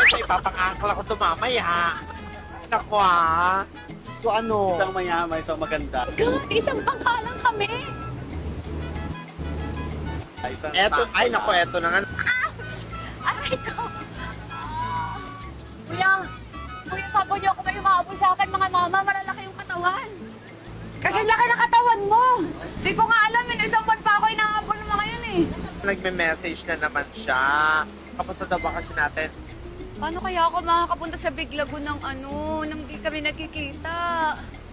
Ay, ipapang-angkla ko ito mamaya. Naku ah. Gusto ano? Isang mayaman, isang maganda. God, isang bangka lang kami. Isang Eto, sakto ay lang. naku, eto na nga. Ouch! Aray ko. Kuya, bago niyo ako may umaabot sa akin, mga mama, malalaki yung katawan. Kasi laki ng katawan mo. Di ko nga alam, isang buwan pa ako inaabol mo ngayon eh. Nagme-message na naman siya. Kamusta daw bakasyon natin? Paano kaya ako makakapunta sa Biglago ng nang di kami nagkikita?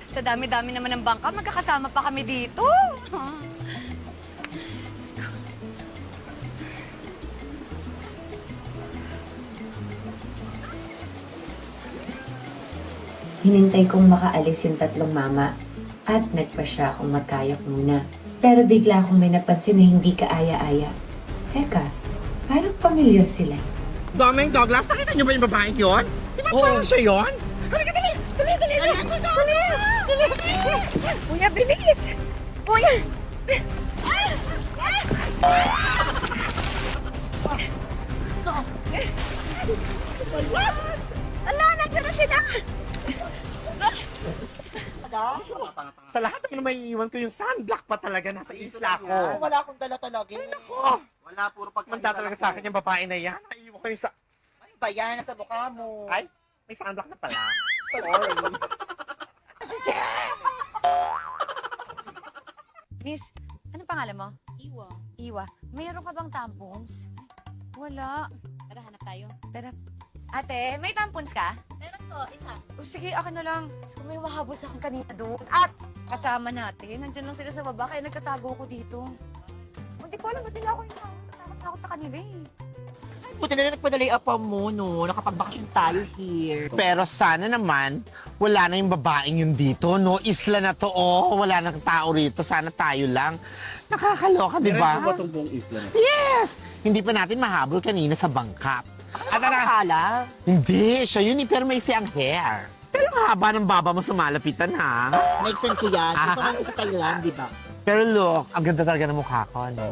Sa dami-dami naman ng bangka, magkakasama pa kami dito. Diyos ko. Hinintay kong makaalis yung tatlong mama at nagpasya akong magkayak muna. Pero bigla akong may napansin na hindi kaaya-aya. Teka, parang familiar sila. Domeng Douglas, nakita niyo ba yung babaeng yun? Di ba parang siya yun? Halika, dali! Dali, dali! Dali! Kuya, bilis! Kuya! Ala, nandiyan na sila! Sa lahat naman may iiwan ko yung sunblock pa talaga nasa isla ko. Wala akong dala talaga. Ay, naku! Wala, puro Manda talaga sa akin yung babae na yan. Naiiwan ko yung sa... Ano ba yan? Sa mukha mo. Ay, may sunblock na pala. Sorry. Miss, ano pangalan mo? Iwa. Iwa. Mayroon ka bang tampons? Wala. Tara, hanap tayo. Tara. Ate, may tampons ka? Meron to, isa. O sige, akin na lang. Gusto may mahabol sa akin kanina doon. At kasama natin. Nandiyan lang sila sa baba, kaya nagkatago ko dito. Hindi ko alam, ba't nila ako yung natakot na ako sa kanila eh. Buti na lang nagpadala yung apa mo, no? Nakapagbakasyon tayo here. Pero sana naman, wala na yung babaeng yun dito, no? Isla na to, oh. Wala nang tao rito. Sana tayo lang. Nakakaloka, di ba? Diretso ba itong buong isla na? Yes! Hindi pa natin mahabol kanina sa bangkap. At Akala. hindi, siya yun eh, pero may ang hair. Pero ang haba ng baba mo sa malapitan, ha? Next time ko yan. Gusto naman sa Thailand, di ba? Pero look, ang ganda talaga ng mukha ko, no?